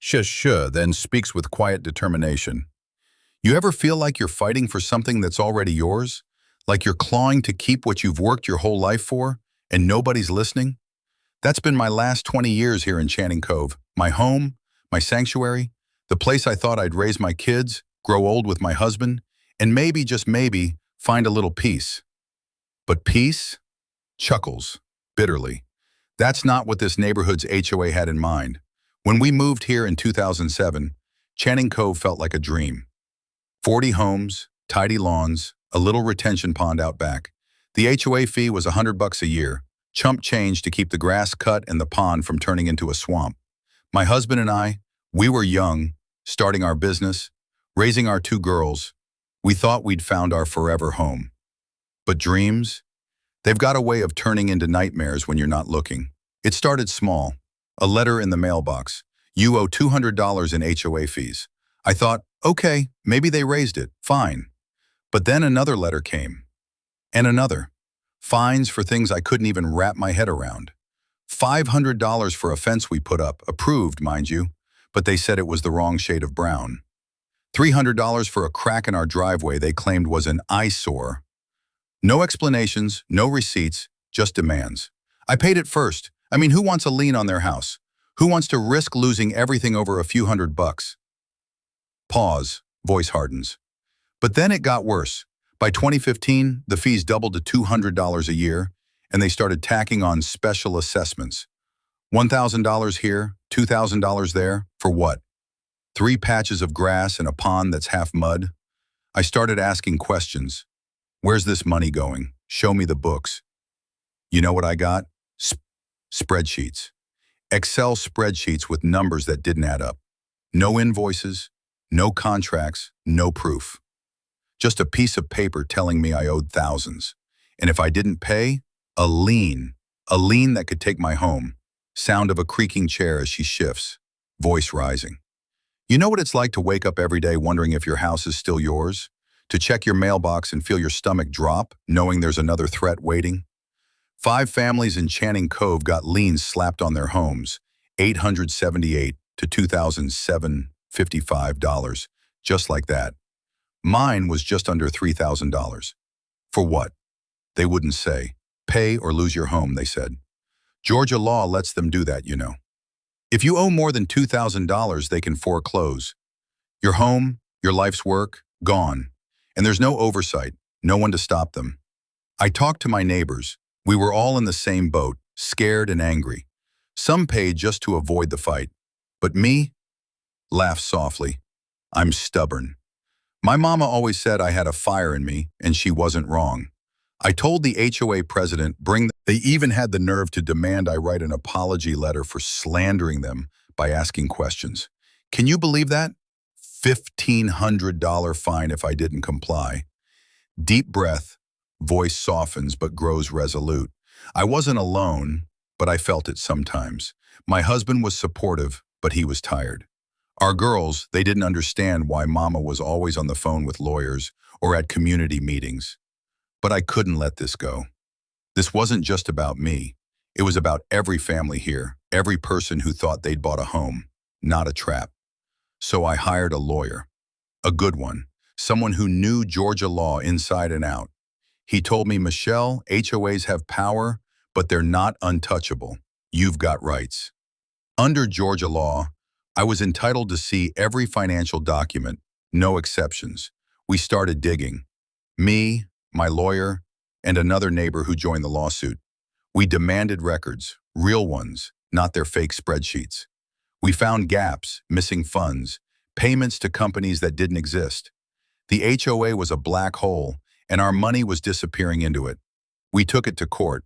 then speaks with quiet determination. You ever feel like you're fighting for something that's already yours? Like you're clawing to keep what you've worked your whole life for, and nobody's listening? That's been my last 20 years here in Channing Cove. My home, my sanctuary, the place I thought I'd raise my kids, grow old with my husband, and maybe, just maybe, find a little peace. But peace? Chuckles, bitterly. That's not what this neighborhood's HOA had in mind. When we moved here in 2007, Channing Cove felt like a dream. 40 homes, tidy lawns, a little retention pond out back. The HOA fee was $100 a year, chump change to keep the grass cut and the pond from turning into a swamp. My husband and I, we were young, starting our business, raising our 2 girls. We thought we'd found our forever home. But dreams? They've got a way of turning into nightmares when you're not looking. It started small. A letter in the mailbox. You owe $200 in HOA fees. I thought, okay, maybe they raised it, fine. But then another letter came. And another. Fines for things I couldn't even wrap my head around. $500 for a fence we put up, approved, mind you, but they said it was the wrong shade of brown. $300 for a crack in our driveway they claimed was an eyesore. No explanations, no receipts, just demands. I paid it first. I mean, who wants a lien on their house? Who wants to risk losing everything over a few $100? Pause, voice hardens. But then it got worse. By 2015, the fees doubled to $200 a year, and they started tacking on special assessments. $1,000 here, $2,000 there, for what? 3 patches of grass and a pond that's half mud? I started asking questions. Where's this money going? Show me the books. You know what I got? Spreadsheets. Excel spreadsheets with numbers that didn't add up. No invoices, no contracts, no proof. Just a piece of paper telling me I owed thousands. And if I didn't pay, a lien that could take my home. Sound of a creaking chair as she shifts, voice rising. You know what it's like to wake up every day wondering if your house is still yours? To check your mailbox and feel your stomach drop, knowing there's another threat waiting? 5 families in Channing Cove got liens slapped on their homes, $878 to $2,755, just like that. Mine was just under $3,000. For what? They wouldn't say. Pay or lose your home, they said. Georgia law lets them do that, you know. If you owe more than $2,000, they can foreclose. Your home, your life's work, gone. And there's no oversight, no one to stop them. I talked to my neighbors. We were all in the same boat, scared and angry. Some paid just to avoid the fight. But me? Laughed softly. I'm stubborn. My mama always said I had a fire in me, and she wasn't wrong. I told the HOA president, they even had the nerve to demand I write an apology letter for slandering them by asking questions. Can you believe that? $1,500 fine if I didn't comply. Deep breath, voice softens but grows resolute. I wasn't alone, but I felt it sometimes. My husband was supportive, but he was tired. Our girls, they didn't understand why Mama was always on the phone with lawyers or at community meetings. But I couldn't let this go. This wasn't just about me. It was about every family here, every person who thought they'd bought a home, not a trap. So I hired a lawyer, a good one, someone who knew Georgia law inside and out. He told me, Michelle, HOAs have power, but they're not untouchable. You've got rights. Under Georgia law, I was entitled to see every financial document, no exceptions. We started digging. Me, my lawyer, and another neighbor who joined the lawsuit. We demanded records, real ones, not their fake spreadsheets. We found gaps, missing funds, payments to companies that didn't exist. The HOA was a black hole, and our money was disappearing into it. We took it to court.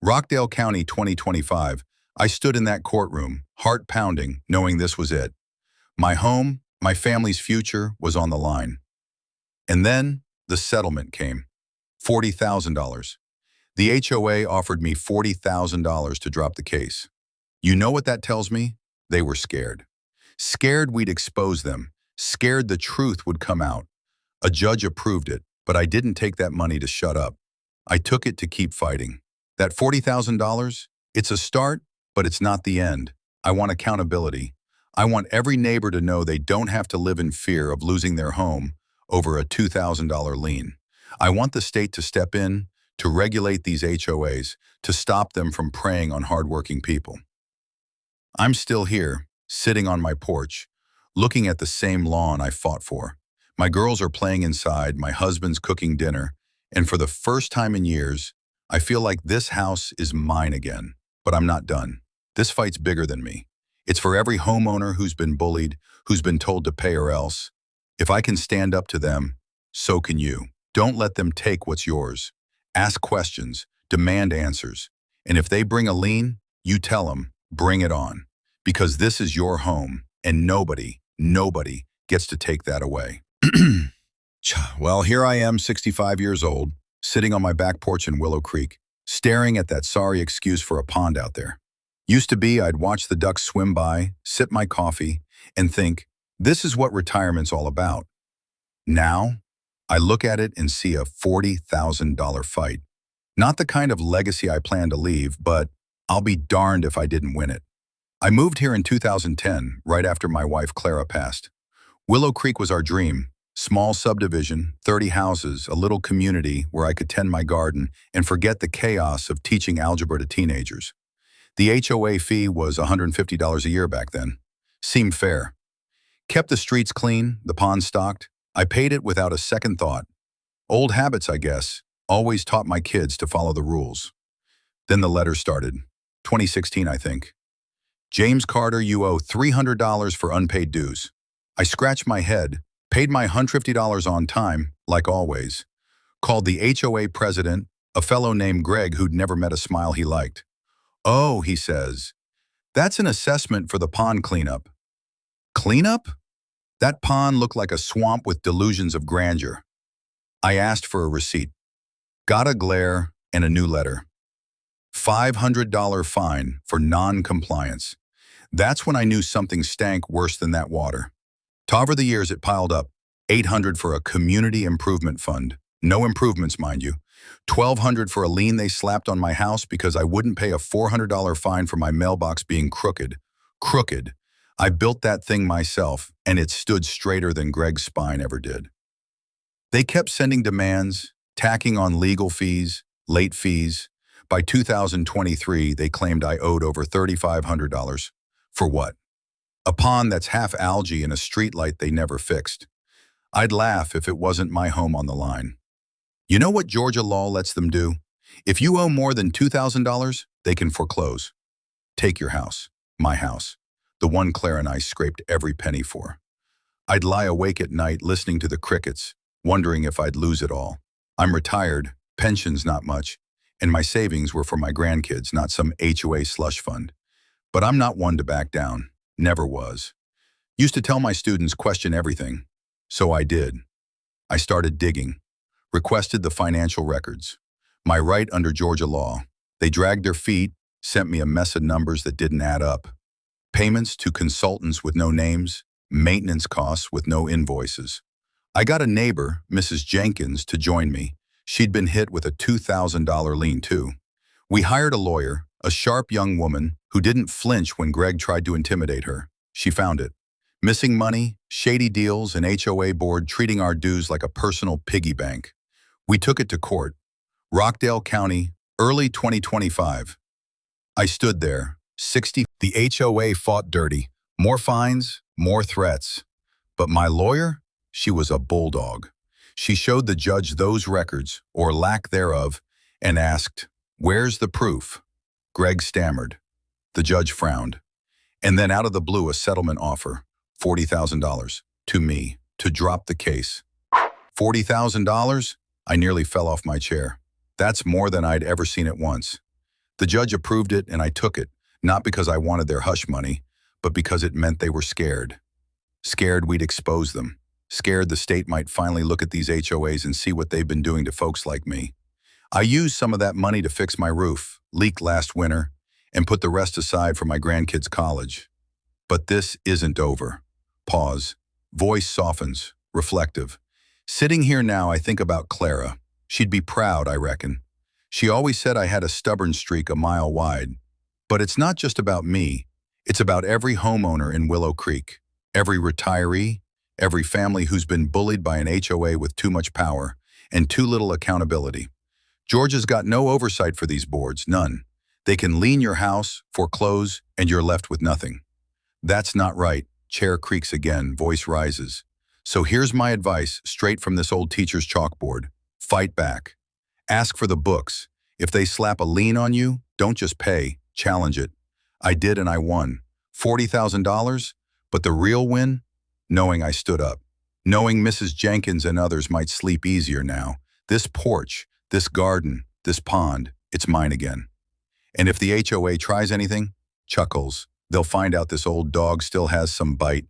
Rockdale County 2025, I stood in that courtroom, heart pounding, knowing this was it. My home, my family's future was on the line. And then the settlement came. $40,000. The HOA offered me $40,000 to drop the case. You know what that tells me? They were scared. Scared we'd expose them. Scared the truth would come out. A judge approved it, but I didn't take that money to shut up. I took it to keep fighting. That $40,000, it's a start, but it's not the end. I want accountability. I want every neighbor to know they don't have to live in fear of losing their home over a $2,000 lien. I want the state to step in, to regulate these HOAs, to stop them from preying on hardworking people. I'm still here, sitting on my porch, looking at the same lawn I fought for. My girls are playing inside, my husband's cooking dinner, and for the first time in years, I feel like this house is mine again. But I'm not done. This fight's bigger than me. It's for every homeowner who's been bullied, who's been told to pay or else. If I can stand up to them, so can you. Don't let them take what's yours. Ask questions, demand answers. And if they bring a lien, you tell them, bring it on. Because this is your home, and nobody gets to take that away. Well, here I am, 65 years old, sitting on my back porch in Willow Creek, staring at that sorry excuse for a pond out there. Used to be, I'd watch the ducks swim by, sip my coffee, and think, this is what retirement's all about. Now, I look at it and see a $40,000 fight. Not the kind of legacy I plan to leave, but I'll be darned if I didn't win it. I moved here in 2010, right after my wife Clara passed. Willow Creek was our dream. Small subdivision, 30 houses, a little community where I could tend my garden and forget the chaos of teaching algebra to teenagers. The HOA fee was $150 a year back then. Seemed fair. Kept the streets clean, the pond stocked. I paid it without a second thought. Old habits, I guess. Always taught my kids to follow the rules. Then the letters started. 2016, I think. James Carter, you owe $300 for unpaid dues. I scratched my head, paid my $150 on time, like always. Called the HOA president, a fellow named Greg who'd never met a smile he liked. Oh, he says, that's an assessment for the pond cleanup. Cleanup? That pond looked like a swamp with delusions of grandeur. I asked for a receipt. Got a glare and a new letter. $500 fine for non-compliance. That's when I knew something stank worse than that water. Over the years it piled up. $800 for a community improvement fund. No improvements, mind you. $1,200 for a lien they slapped on my house because I wouldn't pay a $400 fine for my mailbox being crooked. Crooked. I built that thing myself, and it stood straighter than Greg's spine ever did. They kept sending demands, tacking on legal fees, late fees. By 2023, they claimed I owed over $3,500. For what? A pond that's half algae and a streetlight they never fixed. I'd laugh if it wasn't my home on the line. You know what Georgia law lets them do? If you owe more than $2,000, they can foreclose. Take your house, my house, the one Claire and I scraped every penny for. I'd lie awake at night listening to the crickets, wondering if I'd lose it all. I'm retired, pension's not much, and my savings were for my grandkids, not some HOA slush fund. But I'm not one to back down. Never was. Used to tell my students question everything. So I did. I started digging. Requested the financial records. My right under Georgia law. They dragged their feet, sent me a mess of numbers that didn't add up. Payments to consultants with no names, maintenance costs with no invoices. I got a neighbor, Mrs. Jenkins, to join me. She'd been hit with a $2,000 lien too. We hired a lawyer, a sharp young woman who didn't flinch when Greg tried to intimidate her. She found it. Missing money, shady deals, an HOA board treating our dues like a personal piggy bank. We took it to court. Rockdale County, early 2025. I stood there, 60. The HOA fought dirty. More fines, more threats. But my lawyer, she was a bulldog. She showed the judge those records, or lack thereof, and asked, "Where's the proof?" Greg stammered. The judge frowned. And then out of the blue, a settlement offer, $40,000, to me, to drop the case. $40,000? I nearly fell off my chair. That's more than I'd ever seen at once. The judge approved it and I took it, not because I wanted their hush money, but because it meant they were scared. Scared we'd expose them. Scared the state might finally look at these HOAs and see what they've been doing to folks like me. I used some of that money to fix my roof, leaked last winter, and put the rest aside for my grandkids' college. But this isn't over. Pause. Voice softens, reflective. Sitting here now, I think about Clara. She'd be proud, I reckon. She always said I had a stubborn streak a mile wide. But it's not just about me. It's about every homeowner in Willow Creek, every retiree, every family who's been bullied by an HOA with too much power and too little accountability. Georgia's got no oversight for these boards, none. They can lien your house, foreclose, and you're left with nothing. That's not right. Chair creaks again, voice rises. So here's my advice, straight from this old teacher's chalkboard. Fight back. Ask for the books. If they slap a lien on you, don't just pay, challenge it. I did and I won. $40,000, but the real win? Knowing I stood up. Knowing Mrs. Jenkins and others might sleep easier now. This porch, this garden, this pond, it's mine again. And if the HOA tries anything, chuckles. They'll find out this old dog still has some bite.